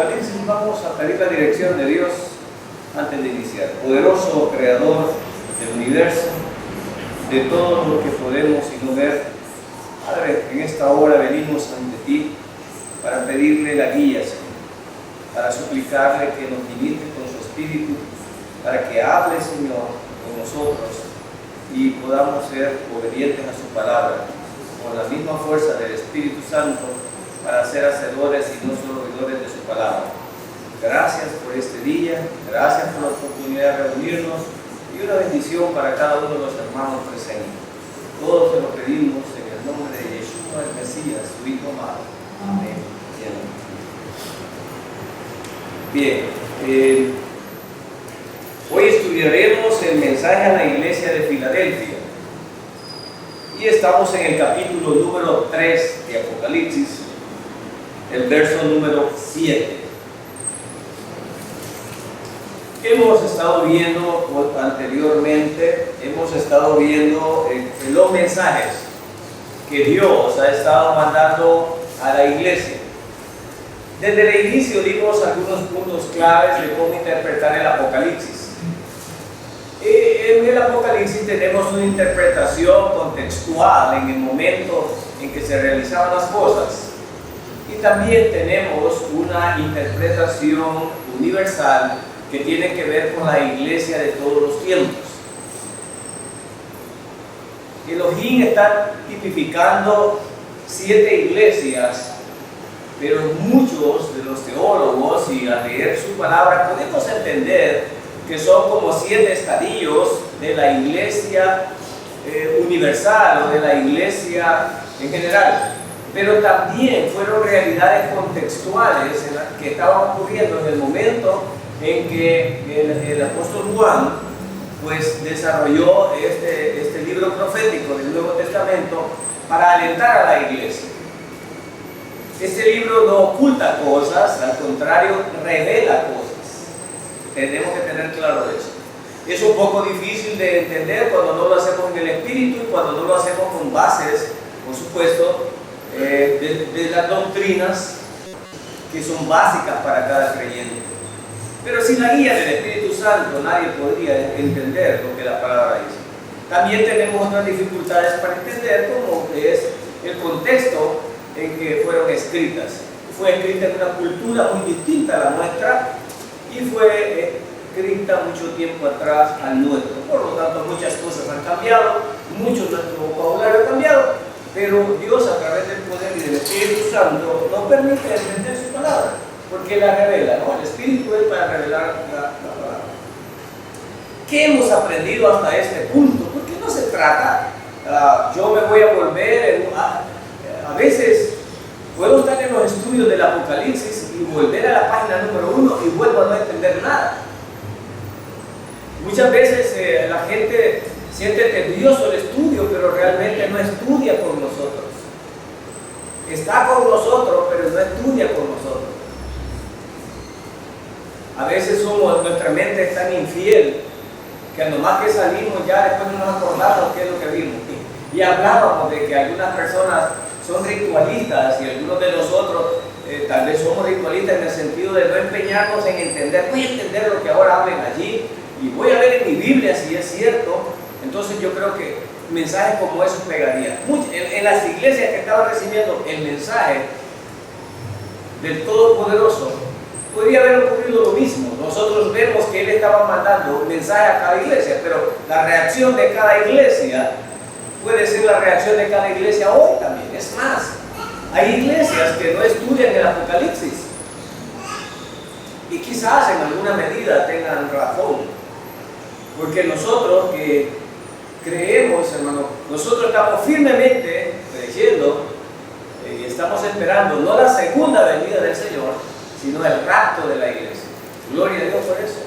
Apocalipsis, vamos a pedir la dirección de Dios antes de iniciar. Poderoso Creador del universo, de todo lo que podemos y no ver, Padre, en esta hora venimos ante ti para pedirle la guía, Señor, para suplicarle que nos limite con su Espíritu, para que hable, Señor, con nosotros y podamos ser obedientes a su palabra, con la misma fuerza del Espíritu Santo, para ser hacedores y no solo oidores de su palabra. Gracias por este día, gracias por la oportunidad de reunirnos y una bendición para cada uno de los hermanos presentes. Todos se lo pedimos en el nombre de Yeshua, el Mesías, su Hijo amado. Amén. Bien, hoy estudiaremos el mensaje a la iglesia de Filadelfia y estamos en el capítulo número 3 de Apocalipsis, el verso número 7. Hemos estado viendo anteriormente, los mensajes que Dios ha estado mandando a la iglesia. Desde el inicio dimos algunos puntos claves de cómo interpretar el Apocalipsis. En el Apocalipsis tenemos una interpretación contextual en el momento en que se realizaban las cosas. Y también tenemos una interpretación universal que tiene que ver con la iglesia de todos los tiempos. Elohim está tipificando 7 iglesias, pero muchos de los teólogos, y al leer su palabra, podemos entender que son como 7 estadios de la iglesia universal o de la iglesia en general. Pero también fueron realidades contextuales en las que estaban ocurriendo en el momento en que el apóstol Juan pues desarrolló este libro profético del Nuevo Testamento para alentar a la iglesia. Este libro no oculta cosas, al contrario, revela cosas. Tenemos que tener claro eso. Es un poco difícil de entender cuando no lo hacemos en el Espíritu y cuando no lo hacemos con bases, por supuesto, de las doctrinas que son básicas para cada creyente. Pero sin la guía del Espíritu Santo nadie podría entender lo que la palabra dice. También tenemos otras dificultades para entender como es el contexto en que fueron escritas. Fue escrita en una cultura muy distinta a la nuestra y fue escrita mucho tiempo atrás al nuestro. Por lo tanto, muchas cosas han cambiado, mucho nuestro vocabulario ha cambiado, pero Dios, a través del poder y del Espíritu Santo, nos permite entender su palabra, porque la revela, ¿no? El Espíritu es para revelar la palabra. ¿Qué hemos aprendido hasta este punto? Porque no se trata, yo me voy a volver, a veces puedo estar en los estudios del Apocalipsis y volver a la página número 1 y vuelvo a no entender nada. Muchas veces la gente siente tedioso el estudio, pero realmente no estudia con nosotros. Está con nosotros, pero no estudia con nosotros. A veces nuestra mente es tan infiel que nomás que salimos ya después no nos acordamos qué es lo que vimos. Y hablábamos de que algunas personas son ritualistas y algunos de nosotros tal vez somos ritualistas en el sentido de no empeñarnos en entender, voy a entender lo que ahora hablen allí y voy a ver en mi Biblia si es cierto. Entonces yo creo que mensajes como esos pegarían. En las iglesias que estaban recibiendo el mensaje del Todopoderoso, podría haber ocurrido lo mismo. Nosotros vemos que Él estaba mandando un mensaje a cada iglesia, pero la reacción de cada iglesia puede ser la reacción de cada iglesia hoy también. Es más, hay iglesias que no estudian el Apocalipsis y quizás en alguna medida tengan razón, porque nosotros que creemos, hermano, nosotros estamos firmemente creyendo y estamos esperando no la segunda venida del Señor, sino el rapto de la iglesia. Gloria a Dios por eso.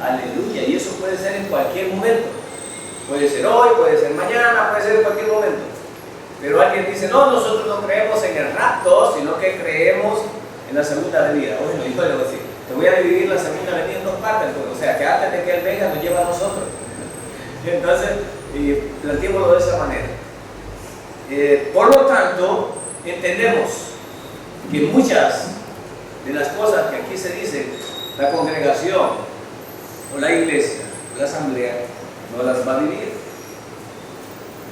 Aleluya. Y eso puede ser en cualquier momento. Puede ser hoy, puede ser mañana, puede ser en cualquier momento. Pero alguien dice, no, nosotros no creemos en el rapto, sino que creemos en la segunda venida. Bueno, yo le voy a decir, te voy a dividir la segunda venida en 2 partes, o sea, que antes de que Él venga nos lleva a nosotros. Entonces, planteémoslo de esa manera. Por lo tanto, entendemos que muchas de las cosas que aquí se dice, la congregación o la iglesia o la asamblea no las va a vivir.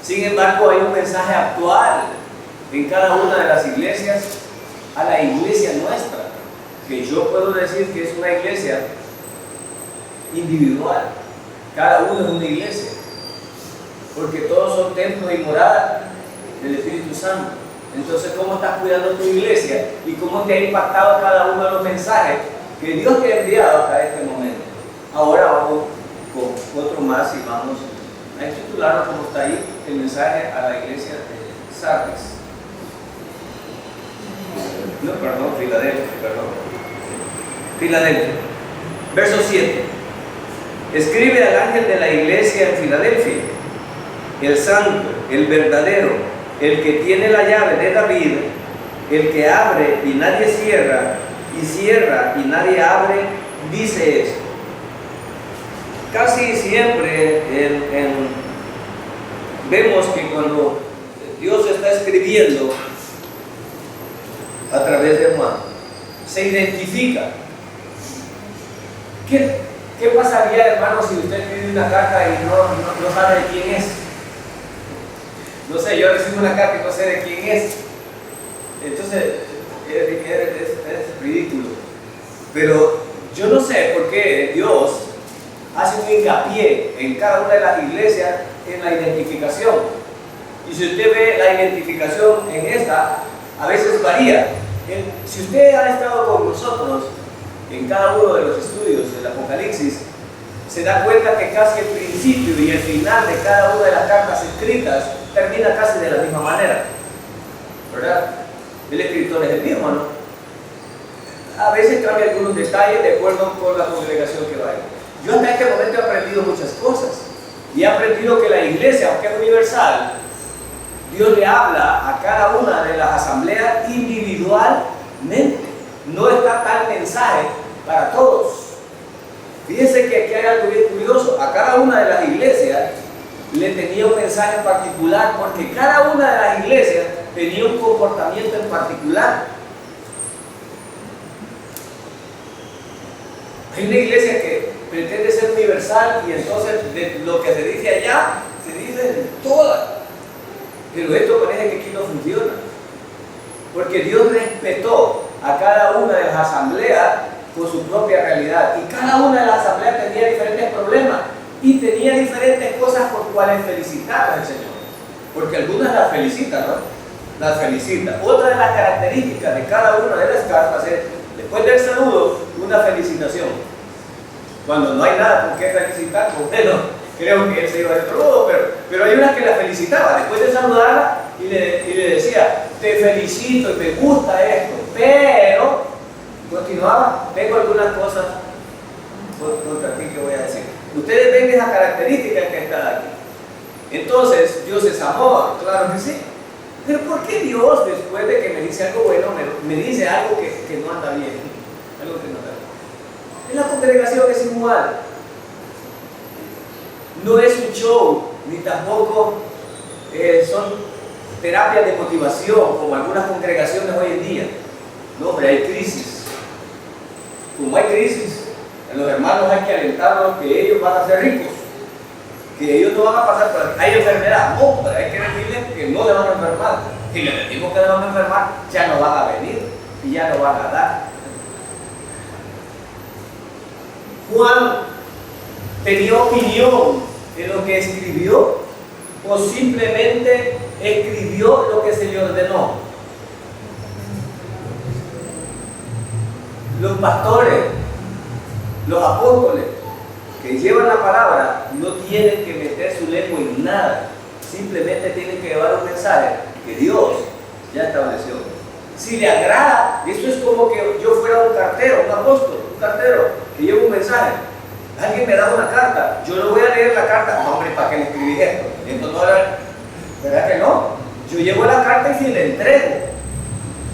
Sin embargo, hay un mensaje actual en cada una de las iglesias a la iglesia nuestra, que yo puedo decir que es una iglesia individual. Cada uno es una iglesia, porque todos son templos y moradas del Espíritu Santo. Entonces, ¿cómo estás cuidando tu iglesia? ¿Y cómo te ha impactado cada uno de los mensajes que Dios te ha enviado hasta este momento? Ahora vamos con otro más y vamos a intitularlo como está ahí, el mensaje a la iglesia de Sardis. No, perdón, Filadelfia, Filadelfia. Verso 7. Escribe al ángel de la iglesia en Filadelfia, el santo, el verdadero, el que tiene la llave de David, el que abre y nadie cierra, y cierra y nadie abre, dice esto. Casi siempre vemos que cuando Dios está escribiendo a través de Juan, se identifica. ¿Qué pasaría, hermano, si usted escribe una carta y no sabe de quién es? No sé, yo recibo una carta y no sé de quién es. Entonces, es ridículo. Pero yo no sé por qué Dios hace un hincapié en cada una de las iglesias en la identificación. Y si usted ve la identificación en esta, a veces varía. Si usted ha estado con nosotros en cada uno de los estudios del Apocalipsis, se da cuenta que casi el principio y el final de cada una de las cartas escritas termina casi de la misma manera, ¿verdad? El escritor es el mismo, ¿no? A veces cambia algunos detalles de acuerdo con la congregación que vaya. Yo hasta este momento he aprendido muchas cosas y he aprendido que la iglesia, aunque es universal, Dios le habla a cada una de las asambleas individualmente. No está tal mensaje para todos. Fíjense que aquí hay algo bien curioso. A cada una de las iglesias le tenía un mensaje en particular, porque cada una de las iglesias tenía un comportamiento en particular. Hay una iglesia que pretende ser universal y entonces de lo que se dice allá, se dice en todas. Pero esto parece que aquí no funciona, porque Dios respetó a cada una de las asambleas con su propia realidad, y cada una de las asambleas tenía diferentes problemas y tenía diferentes cosas por cuales felicitar al Señor, porque algunas las felicitan, ¿no? Las felicita. Otra de las características de cada una de las cartas es, después del saludo, una felicitación. Cuando no hay nada por qué felicitar, pues bueno, creo que él se iba de otro modo, pero hay unas que la felicitaba después de saludarla y le decía, te felicito y me gusta esto, pero continuaba, tengo algunas cosas contra ti que voy a decir. Ustedes ven esa característica que está aquí. Entonces, Dios es amor, claro que sí. Pero ¿por qué Dios, después de que me dice algo bueno, me dice algo que no anda bien? Algo que no anda bien. En la congregación es igual. No es un show, ni tampoco son terapias de motivación, como algunas congregaciones hoy en día. No, hombre, hay crisis. Como hay crisis, en los hermanos hay que alentarlos que ellos van a ser ricos, que ellos no van a pasar por aquí. Hay enfermedad, no, pero hay que decirles que no le van a enfermar. Si les decimos que le van a enfermar, ya no van a venir y ya no van a dar. Juan tenía opinión en lo que escribió, o simplemente escribió lo que se le ordenó. Los pastores, los apóstoles que llevan la palabra no tienen que meter su lengua en nada, simplemente tienen que llevar un mensaje que Dios ya estableció. Si le agrada, eso es como que yo fuera un cartero, un apóstol, un cartero que lleva un mensaje. Alguien me da una carta, yo no voy a leer la carta, no, hombre, ¿para qué le escribí esto? Entonces, ¿verdad que no? Yo llevo la carta y si le entrego.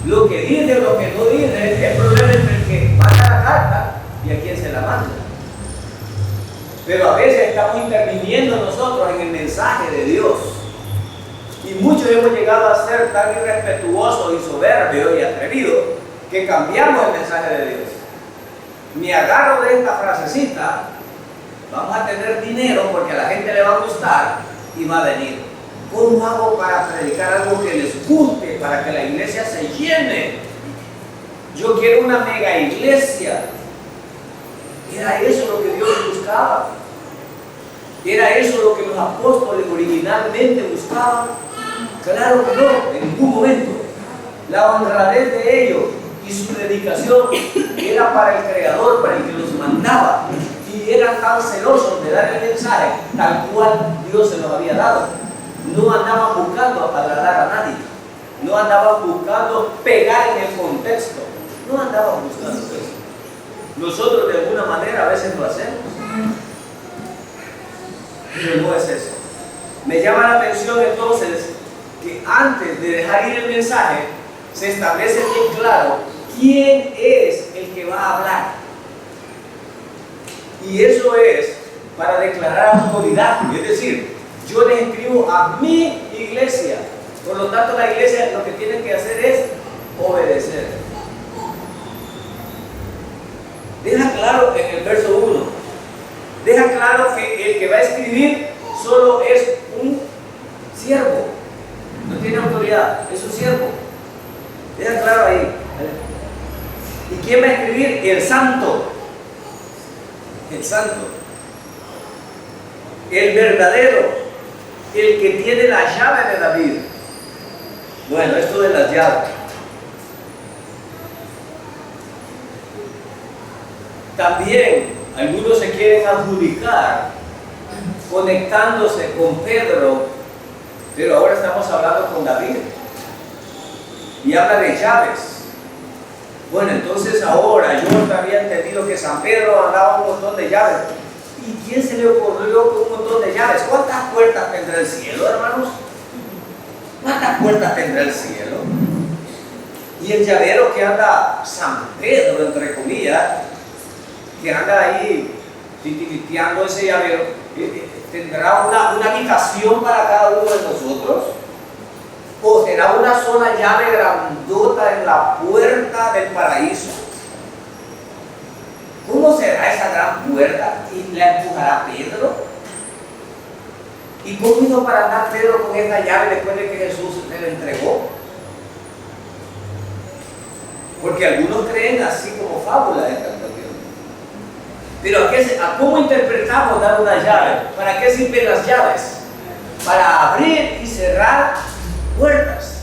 Lo que dice, lo que no dice, es el problema entre el que manda la carta y a quien se la manda. Pero a veces estamos interviniendo nosotros en el mensaje de Dios. Y muchos hemos llegado a ser tan irrespetuosos y soberbios y atrevidos que cambiamos el mensaje de Dios. Me agarro de esta frasecita, vamos a tener dinero porque a la gente le va a gustar y va a venir. ¿Cómo hago para predicar algo que les guste, para que la iglesia se llene? Yo quiero una mega iglesia. Era eso lo que Dios buscaba. Era eso lo que los apóstoles originalmente buscaban. Claro que no, en ningún momento. La honradez de ellos y su dedicación era para el Creador, para el que los mandaba. Y eran tan celosos de dar el mensaje tal cual Dios se los había dado. No andaban buscando agradar a nadie. No andaban buscando pegar en el contexto. No andaban buscando eso. Nosotros de alguna manera a veces lo hacemos. Pero no es eso. Me llama la atención entonces que antes de dejar ir el mensaje, se establece bien claro quién es el que va a hablar. Y eso es para declarar autoridad. Es decir, yo les escribo a mi iglesia. Por lo tanto, la iglesia lo que tiene que hacer es obedecer. Deja claro en el verso 1. Deja claro que el que va a escribir solo es un siervo. No tiene autoridad, es un siervo. Deja claro ahí. ¿Y quién va a escribir? El santo. El santo. El verdadero. El que tiene la llave de David. Bueno, esto de las llaves. También algunos se quieren adjudicar conectándose con Pedro, pero ahora estamos hablando con David. Y habla de llaves. Bueno, entonces ahora yo había entendido que San Pedro andaba un montón de llaves. ¿Y quién se le ocurrió con un montón de llaves? ¿Cuántas puertas tendrá el cielo, hermanos? ¿Cuántas puertas tendrá el cielo? Y el llavero que anda San Pedro, entre comillas, que anda ahí titiriteando ese llavero, ¿tendrá una habitación para cada uno de nosotros? ¿O será una sola llave grandota en la puerta del paraíso? ¿Cómo será esa gran puerta? ¿Y la empujará Pedro? ¿Y cómo hizo para andar Pedro con esa llave después de que Jesús se la entregó? Porque algunos creen así como fábula esta cuestión. Pero ¿cómo interpretamos dar una llave? ¿Para qué sirven las llaves? Para abrir y cerrar puertas.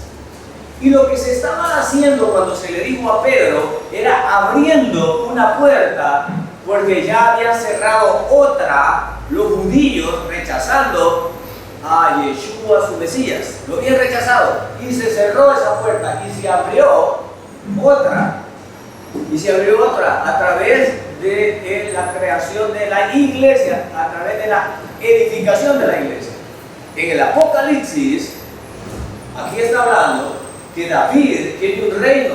Y lo que se estaba haciendo cuando se le dijo a Pedro era abriendo una puerta, porque ya habían cerrado otra, los judíos rechazando a Yeshua, su Mesías. Lo habían rechazado y se cerró esa puerta y se abrió otra. Y se abrió otra a través de la creación de la iglesia, a través de la edificación de la iglesia. En el Apocalipsis, aquí está hablando que David tiene un reino.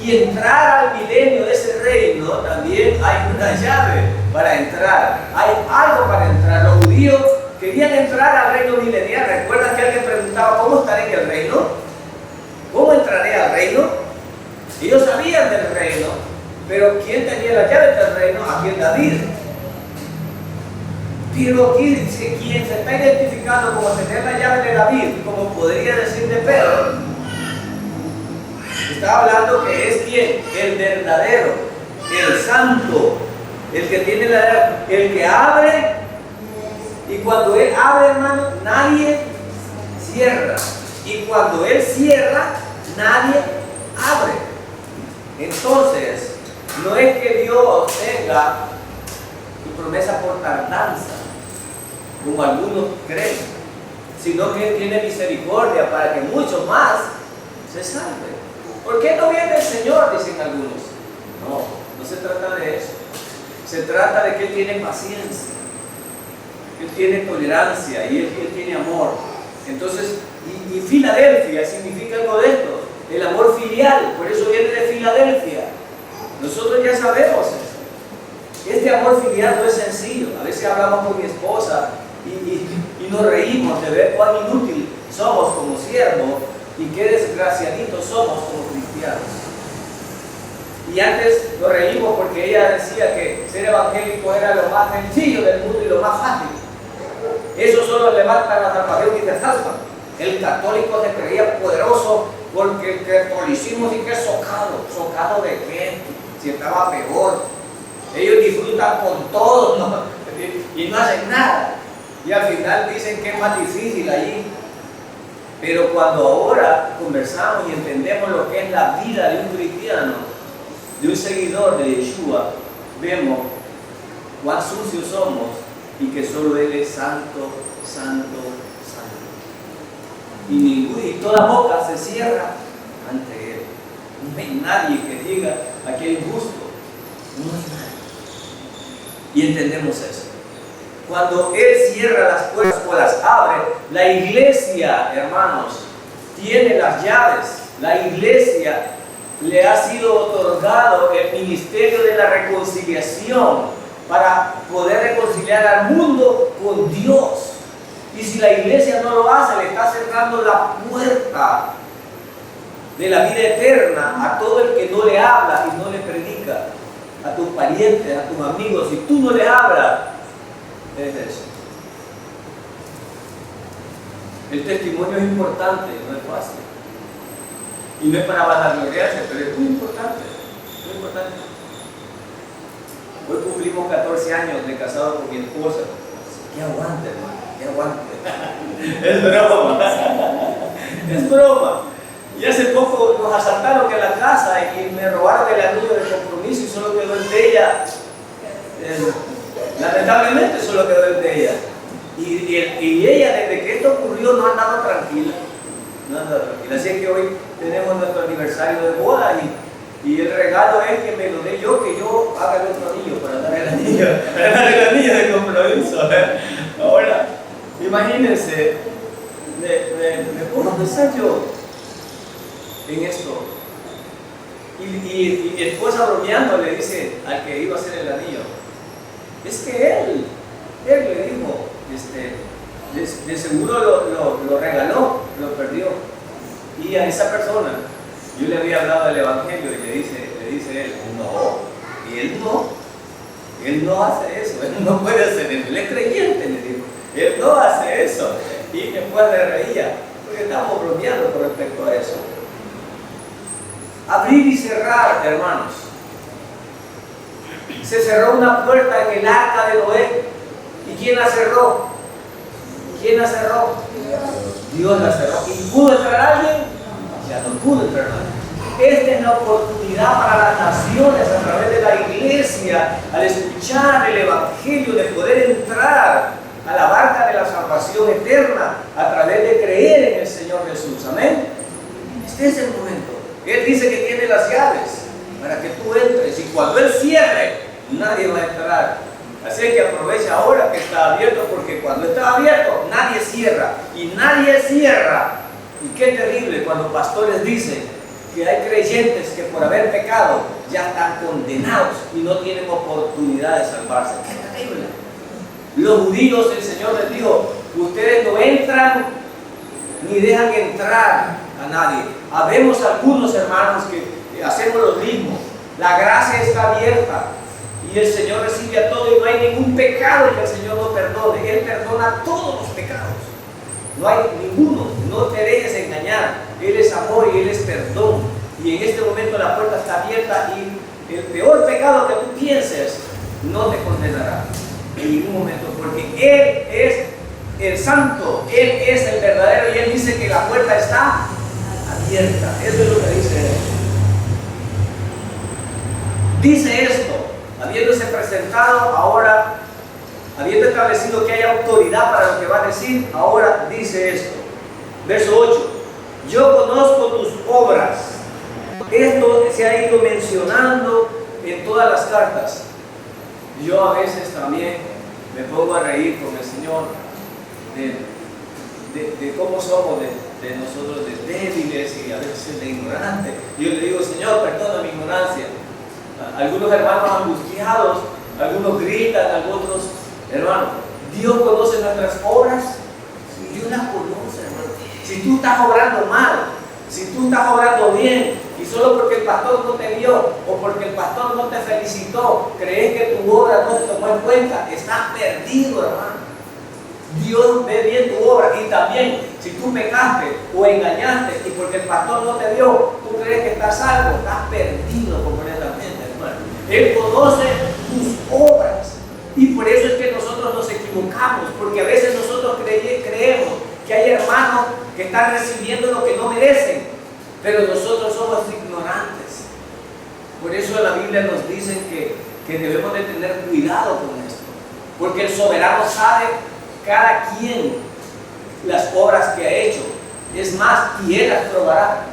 Y entrar al milenio de ese reino también hay una llave para entrar. Hay algo para entrar. Los judíos querían entrar al reino milenial. ¿Recuerdan que alguien preguntaba cómo estaré en el reino? ¿Cómo entraré al reino? Ellos sabían del reino, pero ¿quién tenía la llave del reino? Aquí es David. Pero aquí dice, quien se está identificando como tener la llave de David, como podría decir de Pedro, está hablando que es quien, el verdadero, el santo, el que tiene la llave, el que abre, y cuando él abre, hermano, nadie cierra, y cuando él cierra, nadie abre. Entonces, no es que Dios tenga su promesa por tardanza, como algunos creen, sino que Él tiene misericordia para que muchos más se salven. ¿Por qué no viene el Señor?, dicen algunos. No, no se trata de eso. Se trata de que Él tiene paciencia, Él tiene tolerancia y Él tiene amor. Entonces, y Filadelfia significa algo de esto. El amor filial, por eso viene de Filadelfia. Nosotros ya sabemos eso. Este amor filial no es sencillo. A veces hablamos con mi esposa y nos reímos de ver cuán inútil somos como siervos y qué desgraciaditos somos como cristianos. cristianos. Y antes nos reímos porque ella decía que ser evangélico era lo más sencillo del mundo y lo más fácil. Eso solo levanta la tapadera y te salva. El católico se creía poderoso porque el catolicismo sí que es socado. ¿Socado de qué? Si estaba peor. Ellos disfrutan con todo, ¿no? Y no hacen nada. Y al final dicen que es más difícil allí. Pero cuando ahora conversamos y entendemos lo que es la vida de un cristiano, de un seguidor de Yeshua, vemos cuán sucios somos y que solo Él es santo, santo, santo. Y toda boca se cierra ante Él. No hay nadie que diga aquí hay justo. No hay nadie. Y entendemos eso. Cuando Él cierra las puertas o las abre, la iglesia, hermanos, tiene las llaves. La iglesia le ha sido otorgado el ministerio de la reconciliación para poder reconciliar al mundo con Dios. Y si la iglesia no lo hace, le está cerrando la puerta de la vida eterna a todo el que no le habla y no le predica. A tus parientes, a tus amigos, si tú no le hablas, es eso. El testimonio es importante, no es fácil. Y no es para vanagloriarse, pero es muy importante. Muy importante. Hoy cumplimos 14 años de casado con mi esposa. ¡Qué aguante, hermano! ¡Qué aguante! Es broma. Es broma. Y hace poco nos asaltaron en la casa y me robaron el anillo de compromiso y solo quedó el de ella. Lamentablemente solo quedó el de ella. Y ella, desde que esto ocurrió, no ha andado tranquila. No ha andado tranquila. Así es que hoy tenemos nuestro aniversario de boda y el regalo es que me lo dé yo, que yo haga el otro anillo para dar el anillo de compromiso. Ahora, imagínense, me pongo a pensar yo en esto. Y esposa bromeando le dice al que iba a hacer el anillo, es que él le dijo, de seguro lo regaló, lo perdió. Y a esa persona yo le había hablado del evangelio y le dice él, no, y él no hace eso, él no puede hacer eso, él es creyente, le dijo, él no hace eso. Y después le reía, porque estábamos bromeando con respecto a eso. Abrir y cerrar, hermanos. Se cerró una puerta en el arca de Noé. ¿Y quién la cerró? ¿Quién la cerró? Dios la cerró. ¿Y pudo entrar alguien? Ya no pudo entrar nadie. Esta es la oportunidad para las naciones a través de la iglesia, al escuchar el evangelio, de poder entrar a la barca de la salvación eterna a través de creer en el Señor Jesús. Amén. Este es el momento. Él dice que tiene las llaves para que tú entres y cuando Él cierre, nadie va a entrar. Así que aprovecha ahora que está abierto, porque cuando está abierto, nadie cierra. Y nadie cierra. Y qué terrible cuando pastores dicen que hay creyentes que por haber pecado ya están condenados y no tienen oportunidad de salvarse. Qué terrible. Los judíos, el Señor les dijo, ustedes no entran ni dejan entrar a nadie. Habemos algunos hermanos que hacemos lo mismo. La gracia está abierta y el Señor recibe a todo y no hay ningún pecado que el Señor no perdone. Él perdona todos los pecados. No hay ninguno. No te dejes engañar. Él es amor y Él es perdón. Y en este momento la puerta está abierta y el peor pecado que tú pienses no te condenará en ningún momento, porque Él es el santo, Él es el verdadero y Él dice que la puerta está abierta. Eso es lo que dice Él. Dice esto, habiéndose presentado ahora, habiendo establecido que hay autoridad para lo que va a decir, ahora dice esto. Verso 8. Yo conozco tus obras. Esto se ha ido mencionando en todas las cartas. Yo a veces también me pongo a reír con el Señor de cómo somos de nosotros de débiles y a veces de ignorantes. Yo le digo, Señor, perdona mi ignorancia. Algunos hermanos angustiados, algunos gritan, algunos hermanos. Dios conoce nuestras obras y Dios las conoce, hermano. Si tú estás obrando mal, si tú estás obrando bien y solo porque el pastor no te vio o porque el pastor no te felicitó, crees que tu obra no te tomó en cuenta, estás perdido, hermano. Dios ve bien tu obra. Y también, si tú pecaste o engañaste y porque el pastor no te vio, tú crees que estás salvo, estás perdido completamente, hermano. Él conoce tus obras. Y por eso es que nosotros nos equivocamos, porque a veces nosotros creemos que hay hermanos que están recibiendo lo que no merecen, pero nosotros somos ignorantes. Por eso en la Biblia nos dicen que debemos de tener cuidado con esto, porque el soberano sabe cada quien las obras que ha hecho. Es más, y Él las probará.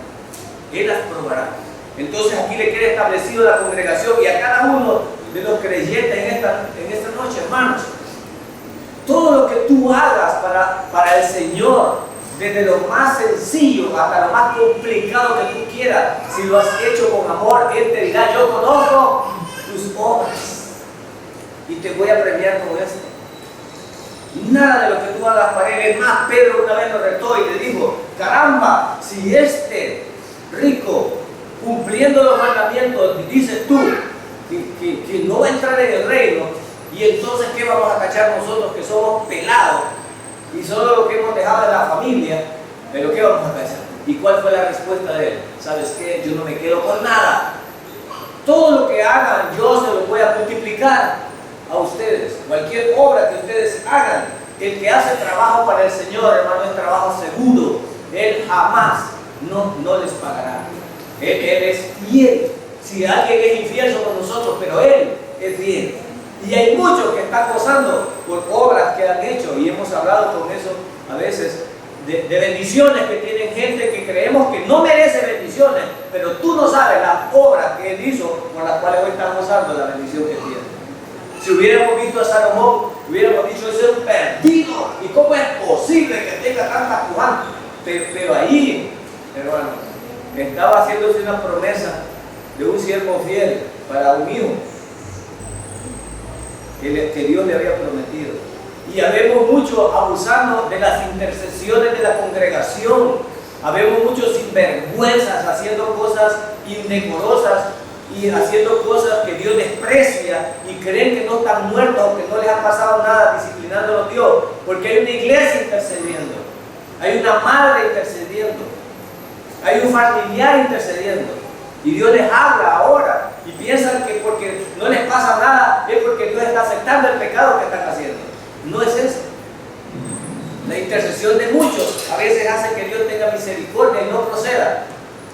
Él las probará. Entonces aquí le queda establecido la congregación y a cada uno de los creyentes en esta noche, hermanos, todo lo que tú hagas para el Señor, desde lo más sencillo hasta lo más complicado que tú quieras, si lo has hecho con amor, Él te dirá: yo conozco tus obras y te voy a premiar con esto. Nada de lo que tú hagas para Él. Es más, Pedro una vez lo retó y le dijo: caramba, si este rico, cumpliendo los mandamientos, dices tú que no va a entrar en el reino, y entonces ¿qué vamos a cachar nosotros que somos pelados y solo lo que hemos dejado de la familia? ¿Pero qué vamos a cachar? ¿Y cuál fue la respuesta de Él? ¿Sabes qué? Yo no me quedo con nada. Todo lo que hagan yo se lo voy a multiplicar a ustedes. Cualquier obra que ustedes hagan, el que hace trabajo para el Señor, hermano, es trabajo seguro. Él jamás no les pagará. Él es fiel. Si alguien es infiel somos nosotros, pero Él es fiel. Y hay muchos que están gozando por obras que han hecho, y hemos hablado con eso a veces, de bendiciones que tienen gente que creemos que no merece bendiciones, pero tú no sabes las obras que Él hizo por las cuales hoy están gozando la bendición que tiene. Si hubiéramos visto a Salomón, hubiéramos dicho: ese es un perdido, y cómo es posible que tenga tanta pujante. Pero ahí, hermano, estaba haciéndose una promesa de un siervo fiel para un hijo que Dios le había prometido. Y habemos muchos abusando de las intercesiones de la congregación. Habemos muchos sinvergüenzas haciendo cosas indecorosas y haciendo cosas que Dios desprecia, y creen que no están muertos o que no les ha pasado nada disciplinándolos Dios, porque hay una iglesia intercediendo, hay una madre intercediendo, hay un familiar intercediendo, y Dios les habla ahora y piensan que porque no les pasa nada es porque Dios está aceptando el pecado que están haciendo. No es eso. La intercesión de muchos a veces hace que Dios tenga misericordia y no proceda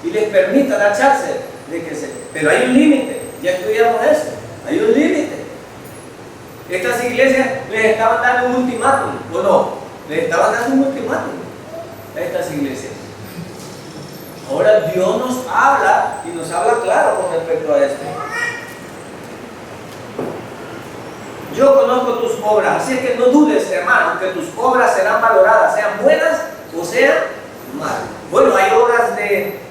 y les permita dar chance de que se... Pero hay un límite, ya estudiamos eso, hay un límite. Estas iglesias les estaban dando un ultimátum, ¿o no? Les estaban dando un ultimátum a estas iglesias. Ahora Dios nos habla, y nos habla claro con respecto a esto. Yo conozco tus obras, así es que no dudes, hermano, que tus obras serán valoradas, sean buenas o sean malas. Bueno, hay obras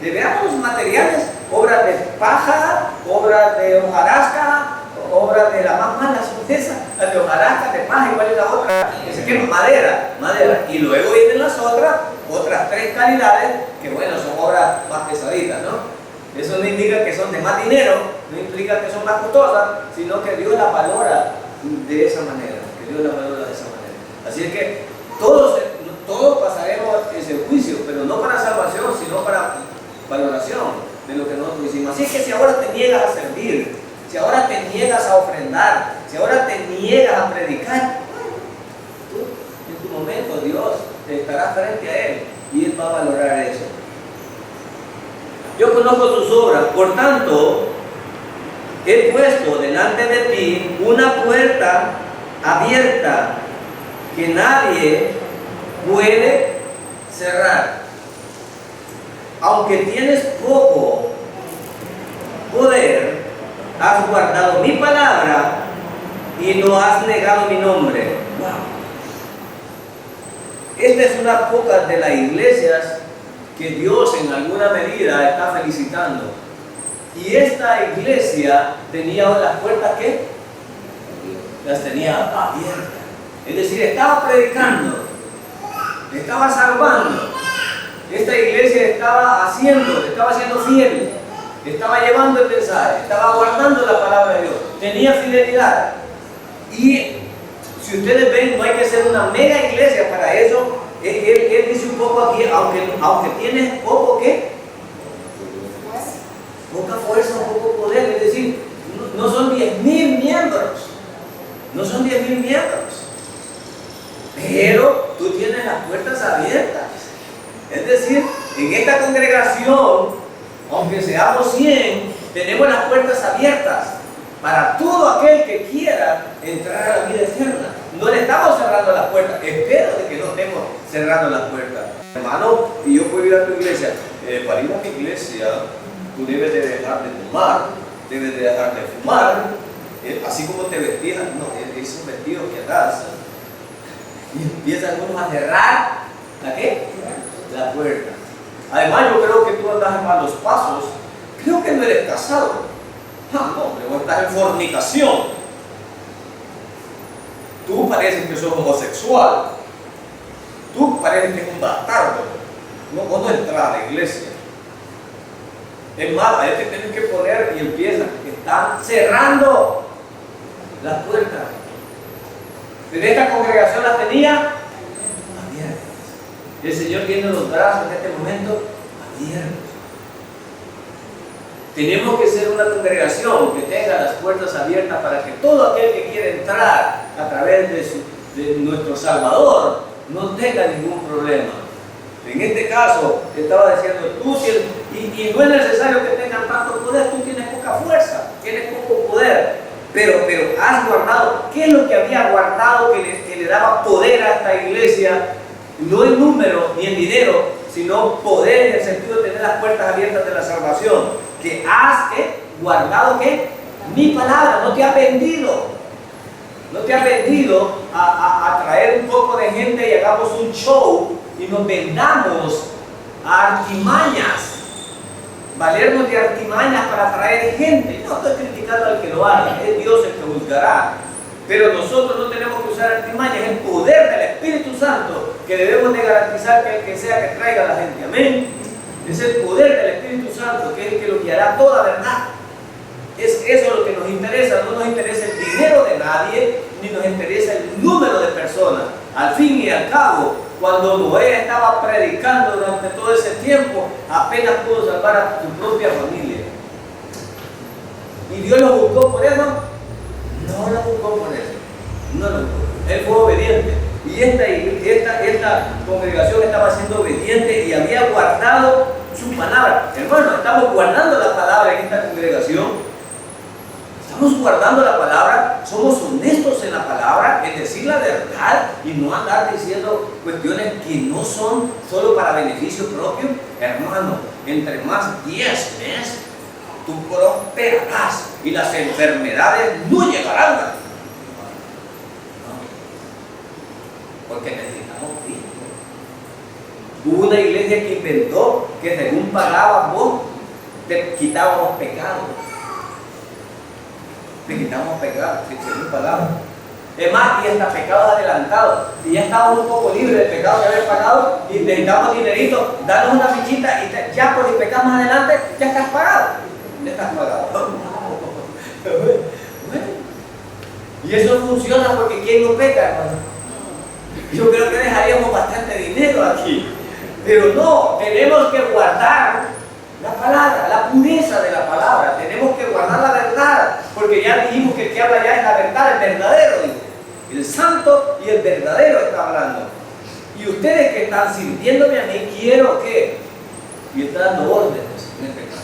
veamos, materiales, obras de paja, obras de hojarasca, obras de la más mala son esas, las de hojarasca, de paja, igual es la otra, que se quema madera. Y luego vienen las otras tres calidades, que bueno, son obras más pesaditas, ¿no? Eso no indica que son de más dinero, no implica que son más costosas, sino que Dios las valora de esa manera, Así es que todos pasaremos ese juicio, pero no para salvación, sino para valoración de lo que nosotros hicimos. Así es que si ahora te niegas a servir, si ahora te niegas a ofrendar, si ahora te niegas a predicar, tú en tu momento Dios te estará frente a Él y Él va a valorar eso. Yo conozco tus obras, por tanto he puesto delante de ti una puerta abierta que nadie puede cerrar. Aunque tienes poco poder, has guardado mi palabra y no has negado mi nombre. Wow. Esta es una pocas de las iglesias que Dios en alguna medida está felicitando. Y esta iglesia tenía las puertas que las tenía abiertas. Es decir, estaba predicando, estaba salvando. Esta iglesia estaba siendo fiel, estaba llevando el mensaje, estaba guardando la palabra de Dios, tenía fidelidad. Y si ustedes ven, no hay que ser una mega iglesia para eso. Él dice un poco aquí, aunque tienes poco, ¿qué? Poca fuerza, poco poder, es decir, no son 10,000 miembros, no son 10,000 miembros, pero tú tienes las puertas abiertas. Es decir, en esta congregación, aunque seamos 100, tenemos las puertas abiertas para todo aquel que quiera entrar a la vida eterna. No le estamos cerrando las puertas, espero de que no estemos cerrando las puertas. Hermano, y yo puedo ir a tu iglesia, para ir a mi iglesia, tú debes de dejar de tomar, debes de dejar de fumar, así como te vestías, no, esos vestidos que das, y empiezan unos a cerrar, ¿la qué? La puerta. Además, yo creo que tú andas en malos pasos, creo que no eres casado. No, pero estás en fornicación. Tú pareces que sos homosexual. Tú pareces que es un bastardo. No entras a la iglesia. Es más, a te tienes que poner y empiezan. Están cerrando las puertas. Pero esta congregación las tenía abiertas. El Señor tiene los brazos en este momento abiertos. Tenemos que ser una congregación que tenga las puertas abiertas para que todo aquel que quiera entrar a través de nuestro Salvador no tenga ningún problema. En este caso, estaba diciendo, tú y no es necesario que tengan tanto poder, tú tienes poca fuerza, tienes poco poder, pero has guardado. ¿Qué es lo que había guardado que le daba poder a esta iglesia? No en número ni en dinero, sino poder en el sentido de tener las puertas abiertas de la salvación. Que has guardado ¿qué? Mi palabra, no te ha vendido. No te ha vendido a traer un poco de gente y hagamos un show y nos vendamos a artimañas. Valernos de artimañas para traer gente. No estoy criticando al que lo haga, es Dios el que juzgará. Pero nosotros no tenemos que usar artimañas, es el poder del Espíritu Santo que debemos de garantizar que el que sea que traiga a la gente. Amén. Es el poder del Espíritu Santo que es el que lo guiará toda verdad. Es eso lo que nos interesa. No nos interesa el dinero de nadie, ni nos interesa el número de personas. Al fin y al cabo, cuando Noé estaba predicando durante todo ese tiempo, apenas pudo salvar a su propia familia. ¿Y Dios lo juzgó por eso? No lo juzgó por eso. No lo juzgó. Él fue obediente. Y esta congregación estaba siendo obediente y había guardado su palabra. Hermano, estamos guardando la palabra en esta congregación. Estamos guardando la palabra. Somos honestos en la palabra, en decir la verdad y no andar diciendo cuestiones que no son solo para beneficio propio. Hermano, entre más diezmes, tú prosperarás y las enfermedades no llegarán. Porque necesitamos Cristo. Hubo una iglesia que inventó que según pagabas vos, te quitábamos pecado. Te quitamos pecado, según pagabas. Es más, y hasta pecados adelantados. Si ya estábamos un poco libres del pecado que haber pagado y necesitamos dinerito, danos una fichita y ya por el pecado más adelante, ya estás pagado. Ya estás pagado. Bueno. Y eso funciona porque ¿quién no peca, hermano? Yo creo que dejaríamos bastante dinero aquí, pero no, tenemos que guardar la palabra, la pureza de la palabra, tenemos que guardar la verdad, porque ya dijimos que el que habla ya es la verdad, el verdadero, dice. El santo y el verdadero está hablando. Y ustedes que están sirviéndome a mí, quiero que, y está dando órdenes en este caso.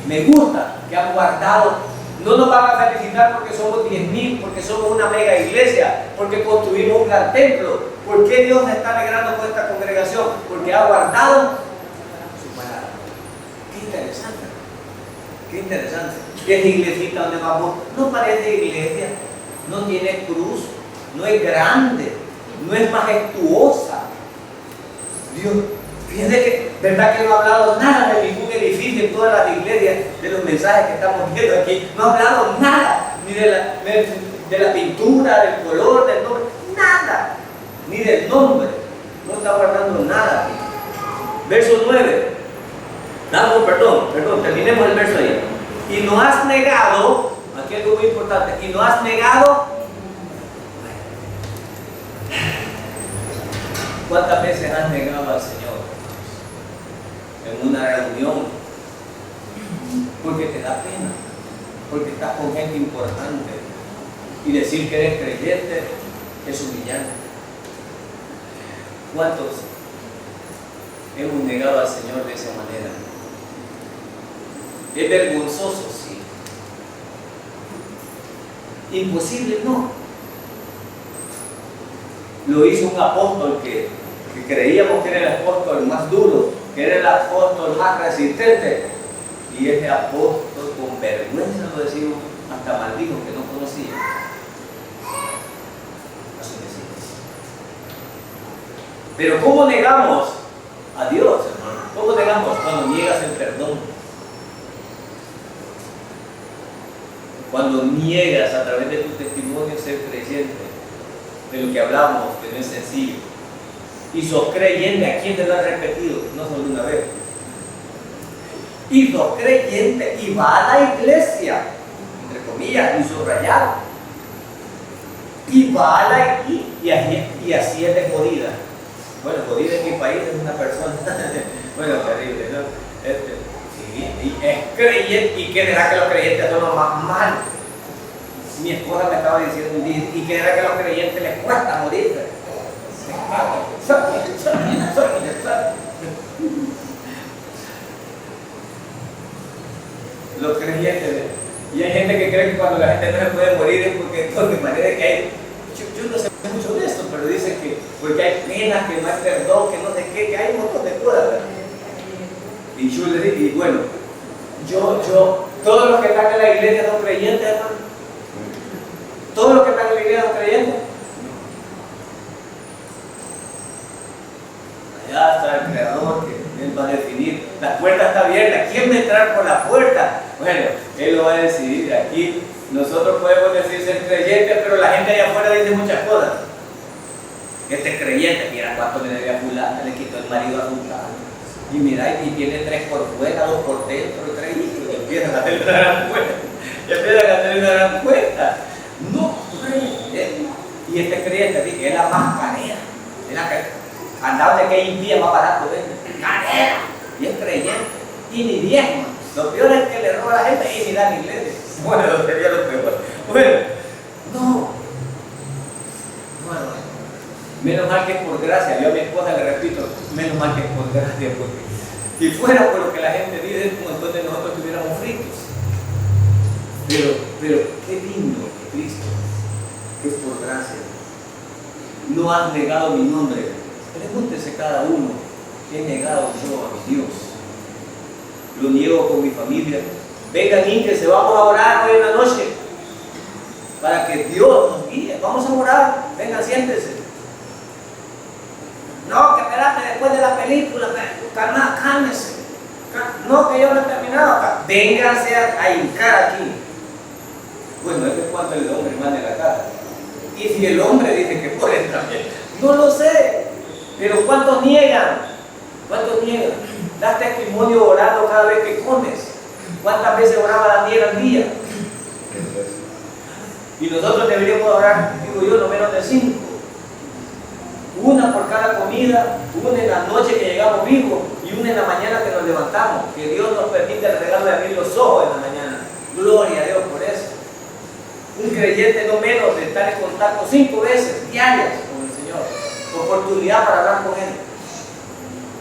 Me gusta que han guardado. No nos van a felicitar porque somos 10,000, porque somos una mega iglesia, porque construimos un gran templo. ¿Por qué Dios se está alegrando con esta congregación? Porque ha guardado su palabra. Qué interesante. Qué interesante. Esa iglesita donde vamos no parece iglesia, no tiene cruz, no es grande, no es majestuosa. Dios, fíjense que, ¿verdad que no ha hablado nada de ningún edificio en todas las iglesias, de los mensajes que estamos viendo aquí? No ha hablado nada, ni de la pintura, del color, del nombre, nada, ni del nombre. No está guardando nada aquí. Verso 9. Perdón, terminemos el verso ahí. Y no has negado, aquí algo muy importante, y no has negado. ¿Cuántas veces has negado al Señor en una reunión? Porque te da pena, porque estás con gente importante y decir que eres creyente es humillante. ¿Cuántos hemos negado al Señor de esa manera? Es vergonzoso, sí. Imposible, no. Lo hizo un apóstol que creíamos que era el apóstol más duro, que era el apóstol más resistente. Y ese apóstol, con vergüenza lo decimos, hasta maldijo que no conocía a sus discípulos. Pero ¿cómo negamos a Dios, hermano? ¿Cómo negamos cuando niegas el perdón? Cuando niegas a través de tu testimonio ser creyente, de lo que hablamos, que no es sencillo. Y sos creyente, ¿a quién te lo han repetido? No solo una vez. Y sos creyente y va a la iglesia, entre comillas, y subrayado. Y va a la iglesia, y así es de jodida. Bueno, jodida en mi país es una persona, bueno, terrible, ¿no? Sí, y es creyente, ¿y quién era que los creyentes son los más malos? Mi esposa me estaba diciendo un día, ¿y quién era que los creyentes les cuesta morir? Los creyentes, y hay gente que cree que cuando la gente no se puede morir es porque de manera que hay, yo no sé mucho de eso, pero dicen que porque hay penas, que no hay perdón, que no sé qué, que hay un montón de cosas, ¿verdad? Y yo le dije, y bueno, todos los que están en la iglesia son creyentes, hermano. Todos los que están en la iglesia son creyentes. Allá está el Creador, que Él va a definir. La puerta está abierta. ¿Quién va a entrar por la puerta? Bueno, Él lo va a decidir. Aquí nosotros podemos decir ser creyentes, pero la gente allá afuera dice muchas cosas. Este es creyente, mira cuánto le debe a fulano, le quitó el marido a fulano. Y mira, y tiene 3 por fuera, 2 por dentro, 3 hijos, y empiezan a hacer una gran cuenta. No, y este creyente, que es la más canera, es la que andaba de que impía más barato, canera, y es creyente, y ni diezmo. Lo peor es que le roba a la gente y ni da ni iglesia. Bueno, sería lo peor. Bueno, no. Menos mal que es por gracia. Yo a mi esposa le repito, menos mal que es por gracia, porque si fuera por lo que la gente dice, un montón de nosotros estuviéramos fritos. Pero qué lindo que Cristo es por gracia. No has negado mi nombre. Pregúntese cada uno, ¿qué he negado yo a mi Dios? Lo niego con mi familia. Vengan, que vamos a orar hoy en la noche para que Dios nos guíe. Vamos a orar. Vengan, siéntense. No, que espérate después de la película, cálmese. No, que yo no he terminado acá. Vénganse a hincar aquí. Bueno, es que cuando el hombre manda la casa. Y si el hombre dice que puede también. No lo sé. Pero ¿cuántos niegan? ¿Cuántos niegan? Das testimonio orando cada vez que comes. ¿Cuántas veces oraba Daniel al día? Y nosotros deberíamos orar, digo yo, no menos de 5. Una por cada comida, una en la noche que llegamos vivos y una en la mañana que nos levantamos. Que Dios nos permite el regalo de abrir los ojos en la mañana. Gloria a Dios por eso. Un creyente no menos de estar en contacto 5 veces diarias con el Señor. Oportunidad para hablar con Él.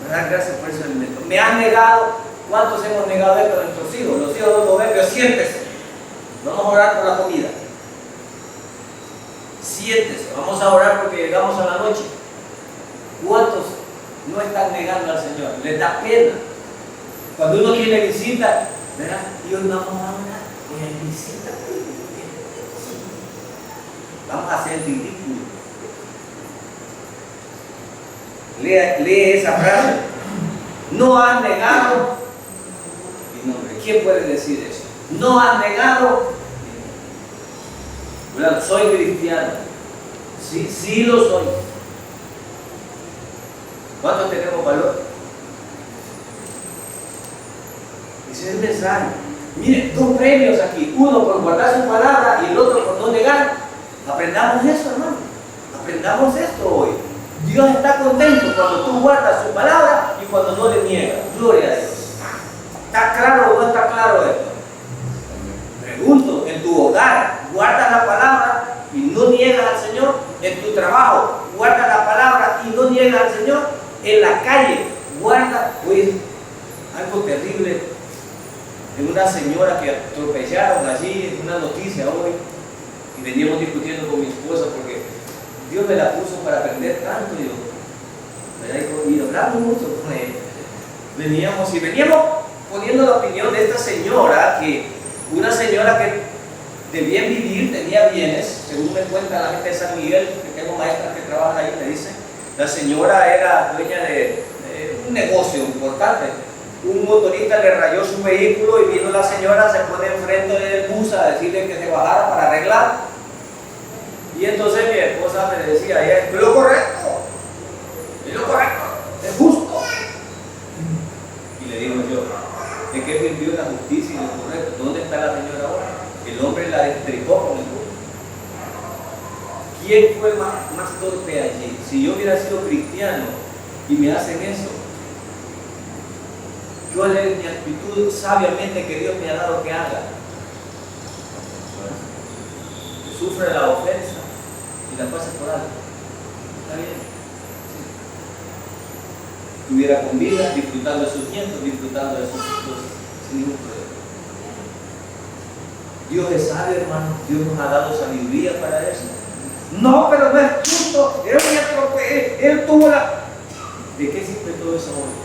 ¿Verdad? Gracias por ese alimento. Me han negado. ¿Cuántos hemos negado esto a nuestros hijos? Los hijos de los proverbios, siéntese. Vamos a orar por la comida. Siéntese. Vamos a orar porque llegamos a la noche. ¿Cuántos no están negando al Señor? Les da pena. Cuando uno tiene visita, ¿verdad? Dios no vamos a orar. Tiene visita. Vamos a hacer ridículo. Lee esa frase. No has negado mi nombre. ¿Quién puede decir eso? No has negado. Bueno, soy cristiano. Sí lo soy. ¿Cuántos tenemos valor? Ese es el mensaje. Miren, dos premios aquí, uno por guardar su palabra y el otro por no negar. Aprendamos eso, hermano. Aprendamos esto hoy. Dios está contento cuando tú guardas su palabra y cuando no le niegas. Gloria a Dios. ¿Está claro o no está claro esto? Pregunto, en tu hogar, ¿guardas la palabra y no niegas al Señor? En tu trabajo, ¿guardas la palabra y no niegas al Señor? En la calle, guarda. Oye, algo terrible. De una señora que atropellaron allí, en una noticia hoy, y veníamos discutiendo con mi esposa porque Dios me la puso para aprender tanto, y hablamos mucho con ella. Veníamos poniendo la opinión de esta señora, una señora que de bien vivir, tenía bienes, según me cuenta la gente de San Miguel, que tengo maestras que trabajan ahí, me dicen, la señora era dueña de un negocio importante. Un motorista le rayó su vehículo y vino la señora, se pone enfrente del bus a decirle que se bajara para arreglar. Y entonces mi esposa me decía, es lo correcto, es justo. Y le digo yo, ¿en qué sirvió la justicia y lo correcto? ¿Dónde está la señora ahora? El hombre la destripó con el bus. ¿Quién fue más torpe allí? Si yo hubiera sido cristiano y me hacen eso, yo haré mi actitud sabiamente que Dios me ha dado que haga. Sufre la ofensa y la pasa por alto. Está bien. Sí. Estuviera con vida, disfrutando de sus nietos, disfrutando de sus hijos, sin ningún problema. Dios es sabio, hermano. Dios nos ha dado sabiduría para eso. No, pero no es justo. Él tuvo la... ¿De qué sirve todo eso hoy?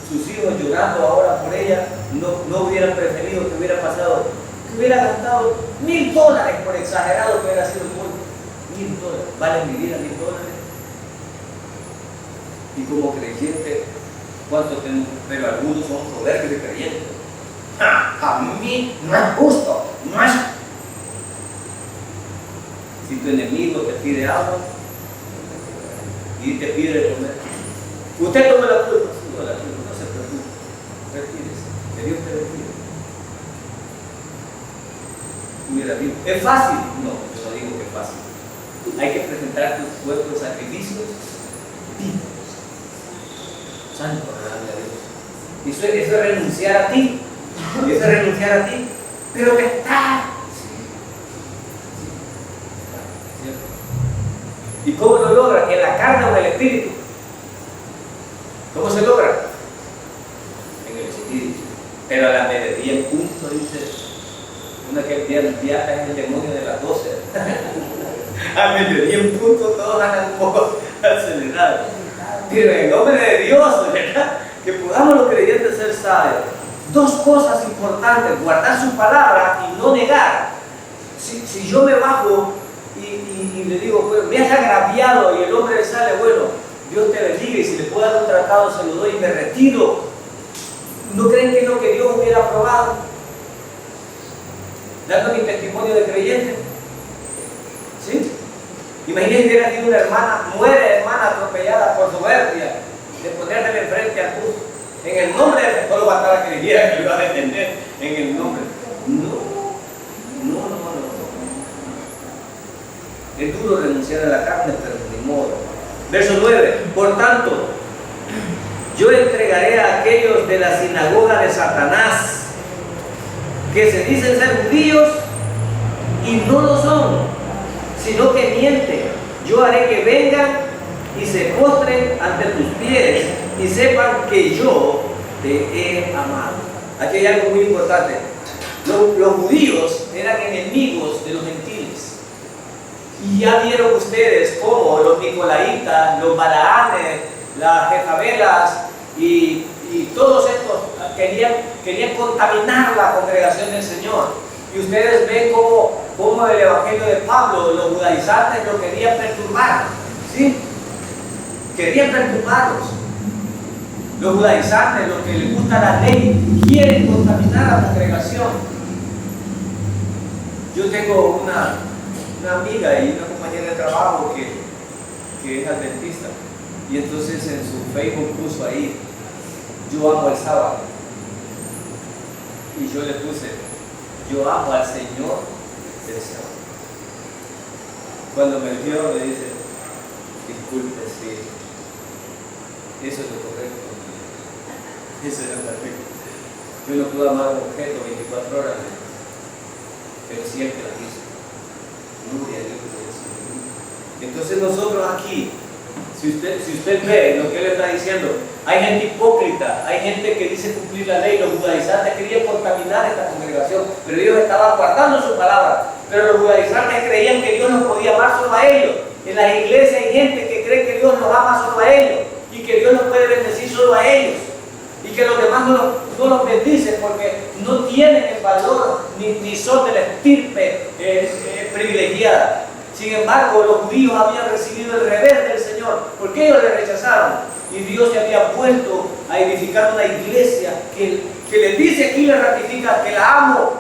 Sus hijos llorando ahora por ella, no hubieran preferido que hubiera pasado, que hubiera gastado $1000, por exagerado que hubiera sido el golpe. $1000, vale mi vida $1000. Y como creyente, ¿cuánto tenemos? Pero algunos son soberbios de creyentes. A mí no es justo, no es. Si tu enemigo te pide agua y te pide de comer, usted toma la culpa, no se preocupe, retírese, que Dios te retire. Mira, ¿es fácil? No, yo no digo que es fácil. Hay que presentar tus cuerpos sacrificios vivos, santos, a Dios. Eso es renunciar a ti, pero que está. ¿Y cómo lo logra? ¿En la carne o en el espíritu? ¿Cómo se logra? En el espíritu. Pero a la mediodía en punto, dice, una que el día es el demonio de las 12. A mediodía en punto todos andan un poco acelerados. Pero en nombre de Dios, ¿verdad? Que podamos los creyentes ser sabios. Dos cosas importantes: guardar su palabra y no negar. Si yo me bajo y le digo, bueno, me has agraviado, y el hombre le sale, bueno, Dios te bendiga, y si le puedo dar un tratado se lo doy y me retiro, ¿no creen que es lo que Dios hubiera aprobado? Dando mi testimonio de creyente. ¿Sí? Imagínense que hubiera sido una hermana, muere hermana atropellada por soberbia, de ponerle enfrente al bus. En el nombre de solo bastaba que dijera que lo iba a defender, en el nombre. No. Es duro renunciar a la carne, pero ni modo. Verso 9. Por tanto, yo entregaré a aquellos de la sinagoga de Satanás, que se dicen ser judíos y no lo son, sino que mienten. Yo haré que vengan y se postren ante tus pies y sepan que yo te he amado. Aquí hay algo muy importante. Los judíos eran enemigos de los gentiles. Y ya vieron ustedes cómo los nicolaitas, los balaanes, las jezabelas y todos estos querían contaminar la congregación del Señor. Y ustedes ven cómo el evangelio de Pablo, los judaizantes lo querían perturbar. ¿Sí? Querían perturbarlos. Los judaizantes, los que les gusta la ley, quieren contaminar a la congregación. Yo tengo una amiga y una compañera de trabajo que es adventista, y entonces en su Facebook puso ahí: yo amo el sábado. Y yo le puse, yo amo al Señor del Señor. Cuando me vio me dice, disculpe, sí, eso es lo correcto. Eso es lo perfecto. Yo no puedo amar a un objeto 24 horas, pero sí el que la hizo. Gloria a Dios por eso. Entonces nosotros aquí, si usted ve lo que él está diciendo, hay gente hipócrita, hay gente que dice cumplir la ley. Los judaizantes querían contaminar esta congregación, pero ellos estaban guardando su palabra. Pero los judaizantes creían que Dios nos podía amar solo a ellos. En las iglesias hay gente que cree que Dios nos ama solo a ellos y que Dios nos puede bendecir solo a ellos y que los demás no los bendicen porque no tienen el valor ni son de la estirpe privilegiada. Sin embargo, los judíos habían recibido el revés del Señor porque ellos le rechazaron y Dios se había vuelto a edificar una iglesia que les dice aquí, le ratifica que la amo.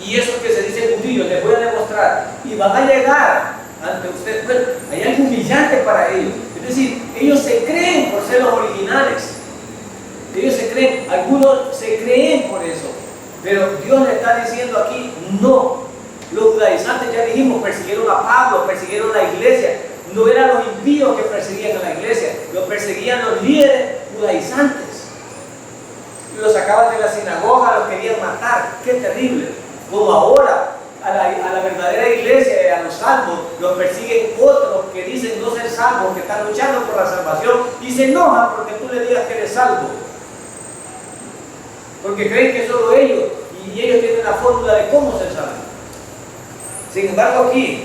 Y eso que se dice judíos, les voy a demostrar. Y van a llegar ante ustedes. Bueno, hay algo humillante para ellos. Es decir, ellos se creen por ser los originales. Ellos se creen, algunos se creen por eso. Pero Dios le está diciendo aquí, no. Los judaizantes, ya dijimos, persiguieron a Pablo, persiguieron a la iglesia. No eran los impíos que perseguían a la iglesia, los perseguían los líderes judaizantes. Los sacaban de la sinagoga, los querían matar. ¡Qué terrible! Como ahora a la verdadera iglesia y a los salvos los persiguen otros que dicen no ser salvos, que están luchando por la salvación y se enojan porque tú le digas que eres salvo. Porque creen que solo ellos, y ellos tienen la fórmula de cómo ser salvos. Sin embargo aquí,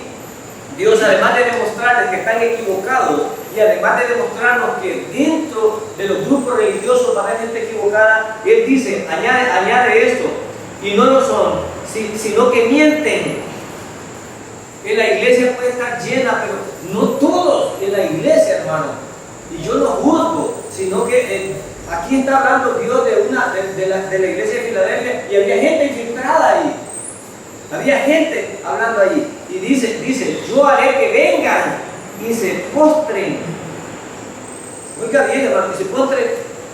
Dios, además de demostrarles que están equivocados y además de demostrarnos que dentro de los grupos religiosos va a haber gente equivocada, Él dice, añade esto, y no lo son, sino que mienten. En la iglesia puede estar llena, pero no todos en la iglesia, hermano. Y yo no juzgo, sino que aquí está hablando Dios de la iglesia de Filadelfia y había gente infiltrada ahí. Había gente hablando allí. Y dice, yo haré que vengan y se postren. Oiga bien, hermano, que se postren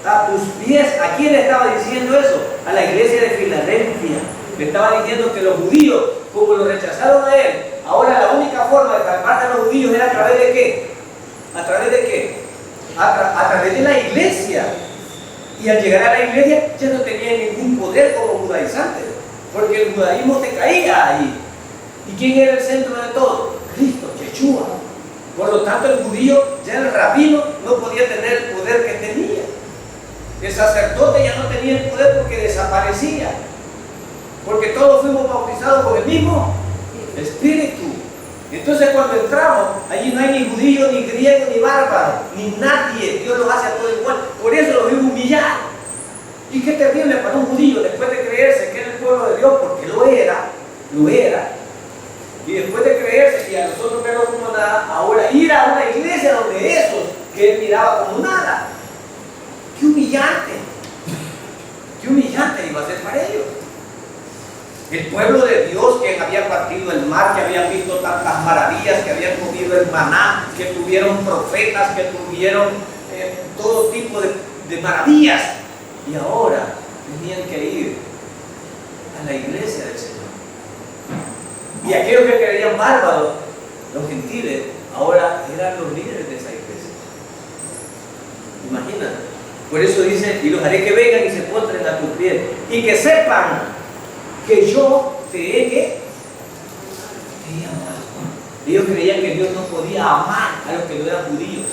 a tus pies. ¿A quién le estaba diciendo eso? A la iglesia de Filadelfia. Le estaba diciendo que los judíos, como lo rechazaron a él, ahora la única forma de salvar a los judíos era a través de qué? ¿A través de qué? A través de la iglesia. Y al llegar a la iglesia ya no tenía ningún poder como judaizantes, porque el judaísmo se caía ahí. ¿Y quién era el centro de todo? Cristo, Yeshua. Por lo tanto, el judío, ya el rabino, no podía tener el poder que tenía. El sacerdote ya no tenía el poder porque desaparecía. Porque todos fuimos bautizados por el mismo Espíritu. Entonces cuando entramos, allí no hay ni judío, ni griego, ni bárbaro, ni nadie. Dios los hace a todos igual. Por eso los vimos humillar. Y qué terrible para un judío después de creerse que era el pueblo de Dios, porque lo era. Y después de creerse y a nosotros verlo como nada, ahora ir a una iglesia donde esos que él miraba como nada. Qué humillante iba a ser para ellos. El pueblo de Dios que había partido el mar, que habían visto tantas maravillas, que habían comido el maná, que tuvieron profetas, que tuvieron todo tipo de maravillas. Y ahora tenían que ir a la iglesia del Señor. Y aquellos que creían bárbaros, los gentiles, ahora eran los líderes de esa iglesia. Imagínate. Por eso dice, y los haré que vengan y se postren a tus pies. Y que sepan que yo te he amado. Ellos creían que Dios no podía amar a los que no eran judíos.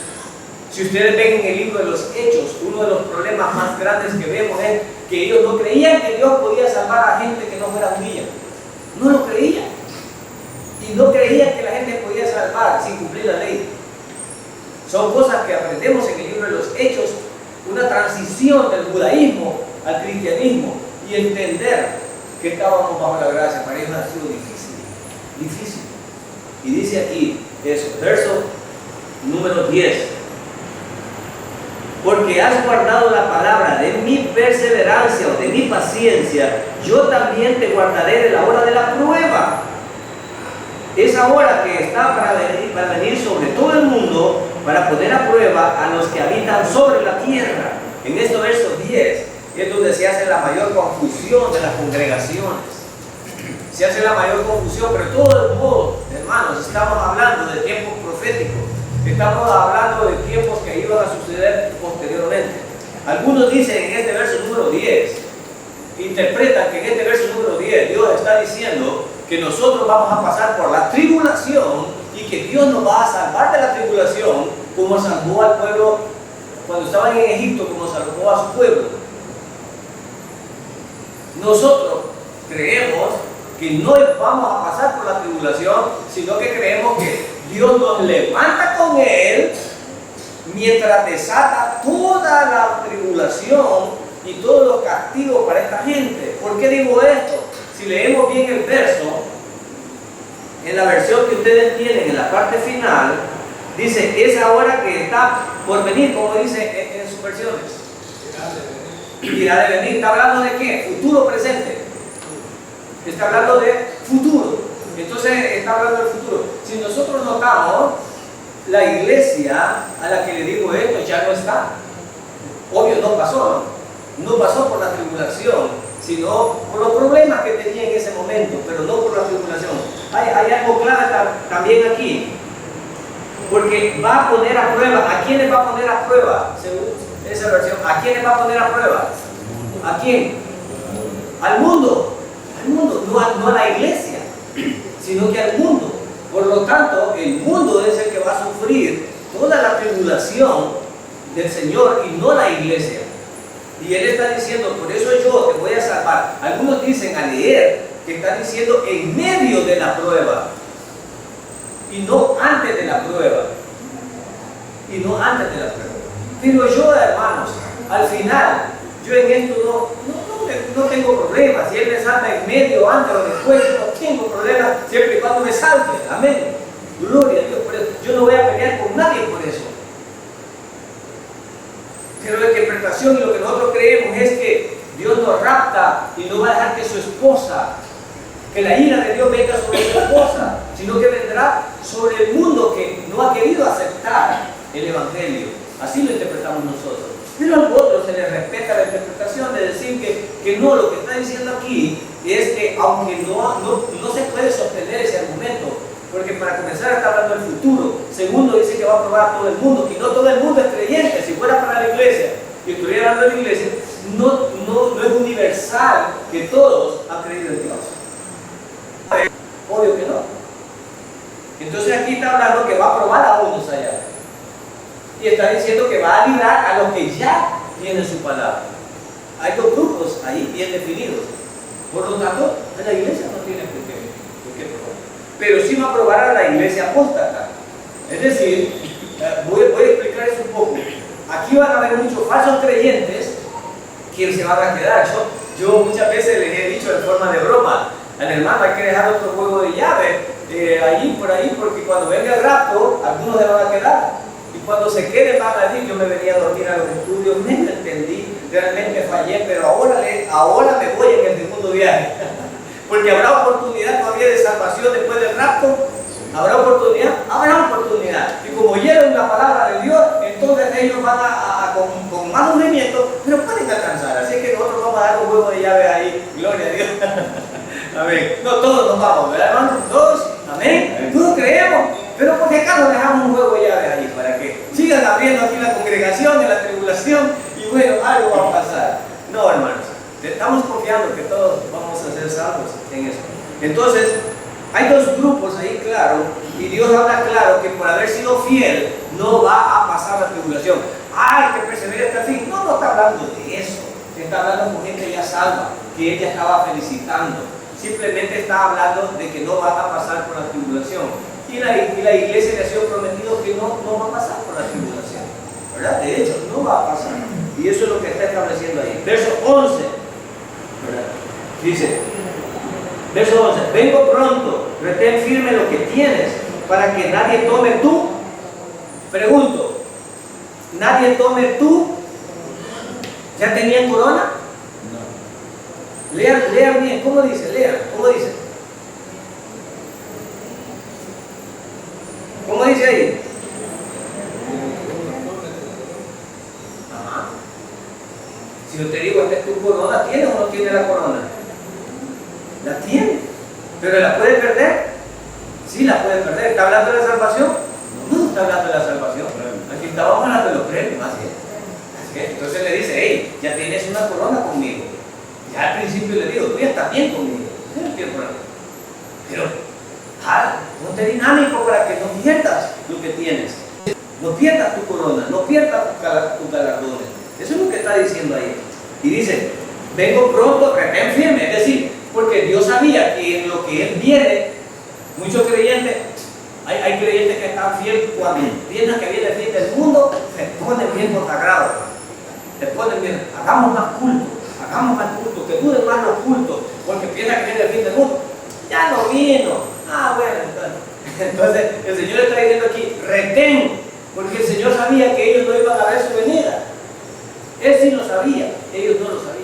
Si ustedes ven en el libro de los Hechos, uno de los problemas más grandes que vemos es que ellos no creían que Dios podía salvar a gente que no fuera judía. No lo creían. Y no creían que la gente podía salvar sin cumplir la ley. Son cosas que aprendemos en el libro de los Hechos, una transición del judaísmo al cristianismo y entender que estábamos bajo la gracia. Para ellos ha sido difícil. Y dice aquí eso, verso número 10. Porque has guardado la palabra de mi perseverancia o de mi paciencia, yo también te guardaré de la hora de la prueba. Esa hora que está para venir sobre todo el mundo, para poner a prueba a los que habitan sobre la tierra. En este verso 10 es donde se hace la mayor confusión de las congregaciones. Se hace la mayor confusión, pero de todos modos, hermanos, estamos hablando de tiempos proféticos. Estamos hablando de tiempos que iban a suceder posteriormente. Algunos dicen en este verso número 10, interpretan que en este verso número 10 Dios está diciendo que nosotros vamos a pasar por la tribulación y que Dios nos va a salvar de la tribulación como salvó al pueblo cuando estaban en Egipto, como salvó a su pueblo. Nosotros creemos que no vamos a pasar por la tribulación, sino que creemos que Dios nos levanta con Él mientras desata toda la tribulación y todos los castigos para esta gente. ¿Por qué digo esto? Si leemos bien el verso, en la versión que ustedes tienen en la parte final, dice, esa hora que está por venir, como dice en sus versiones. Irá de venir. ¿Está hablando de qué? Futuro, presente. Está hablando de futuro. Entonces está hablando del futuro. Si nosotros notamos, la iglesia a la que le digo esto ya no está. Obvio, no pasó, ¿no? No pasó por la tribulación, sino por los problemas que tenía en ese momento, pero no por la tribulación. Hay algo clave también aquí, porque va a poner a prueba. ¿A quiénes va a poner a prueba? Según esa versión, ¿a quiénes va a poner a prueba? ¿A quién? Al mundo. Al mundo, no a la iglesia, sino que al mundo. Por lo tanto, el mundo es el que va a sufrir toda la tribulación del Señor y no la iglesia. Y Él está diciendo, por eso yo te voy a salvar. Algunos dicen al leer que está diciendo en medio de la prueba y no antes de la prueba. Y no antes de la prueba. Pero yo, hermanos, al final, yo en esto no tengo problemas. Si Él me salva en medio, antes o después, yo no tengo problemas siempre y cuando me salve. Amén. Gloria a Dios por eso. Yo no voy a pelear con nadie por eso. Pero la interpretación y lo que nosotros creemos es que Dios nos rapta y no va a dejar que su esposa, que la ira de Dios venga sobre su esposa, sino que vendrá sobre el mundo que no ha querido aceptar el Evangelio. Así lo interpretamos nosotros. Pero a otros se les respeta la interpretación de decir que no, lo que está diciendo aquí es que aunque no se puede sostener ese argumento, porque para comenzar está hablando del futuro. Segundo, dice que va a probar a todo el mundo, y no todo el mundo es creyente. Si fuera para la iglesia y estuviera hablando de la iglesia, no es universal que todos han creído en Dios. Obvio que no. Entonces aquí está hablando que va a probar a unos allá. Y está diciendo que va a librar a los que ya tienen su palabra. Hay dos grupos ahí bien definidos. Por lo tanto, la iglesia no tiene por qué probar. Pero sí va a probar a la iglesia apóstata. Es decir, voy a explicar eso un poco. Aquí van a haber muchos falsos creyentes que se van a quedar. Yo muchas veces les he dicho de forma de broma al hermano, hay que dejar otro juego de llave allí, por ahí, porque cuando venga el rapto, algunos se van a quedar. Y cuando se queden van a decir, yo me venía a dormir a los estudios, no entendí, realmente fallé, pero ahora me voy en el segundo viaje. Porque habrá oportunidad todavía de salvación después del rapto. ¿Habrá oportunidad? Habrá oportunidad. Y como oyeron la palabra de Dios, entonces ellos van con más movimiento, pero pueden alcanzar. Así que nosotros vamos a dar un juego de llave ahí. Gloria a Dios. Amén. No todos nos vamos, ¿verdad, hermanos? Todos. Amén. Todos creemos. Pero por qué acaso dejamos un juego de llave ahí para que sigan abriendo aquí la congregación, en la tribulación, y bueno, algo va a pasar. No, hermanos. Estamos confiando que todos vamos a ser salvos en eso. Entonces, hay dos grupos ahí, claro, y Dios habla claro que por haber sido fiel no va a pasar la tribulación. ¡Ay, que persevere hasta el fin! No está hablando de eso. Está hablando con gente ya salva, que ella estaba felicitando. Simplemente está hablando de que no va a pasar por la tribulación. Y la iglesia le ha sido prometido que no va a pasar por la tribulación. ¿Verdad? De hecho, no va a pasar. Y eso es lo que está estableciendo ahí. Verso 11. ¿Verdad? Dice, verso 11, vengo pronto, retén firme lo que tienes, para que nadie tome tú. Pregunto, ¿nadie tome tú? ¿Ya tenían corona? No. Lean bien, ¿cómo dice? Lean, ¿cómo dice? ¿Cómo dice ahí? Ajá. Si yo te digo, esta es tu tiene. ¿Pero la puede perder? Sí, la puede perder. ¿Está hablando de la salvación? No está hablando de la salvación. Aquí estábamos hablando de los premios, así es. Entonces le dice, hey, ya tienes una corona conmigo. Ya al principio le digo, tú ya estás bien conmigo. Yo no quiero problema. Pero, ponte dinámico para que no pierdas lo que tienes. No pierdas tu corona, no pierdas tus galardones. Eso es lo que está diciendo ahí. Y dice, vengo pronto, retén firme. Es decir, porque Dios sabía que en lo que Él viene, muchos creyentes, hay creyentes que están fieles cuando piensan que viene el fin del mundo, se ponen bien consagrados. Se ponen bien, hagamos más culto, que duren más los cultos, porque piensan que viene el fin del mundo. Ya no vino. Bueno, entonces el Señor está diciendo aquí, retén, porque el Señor sabía que ellos no iban a ver su venida. Él sí lo sabía, ellos no lo sabían.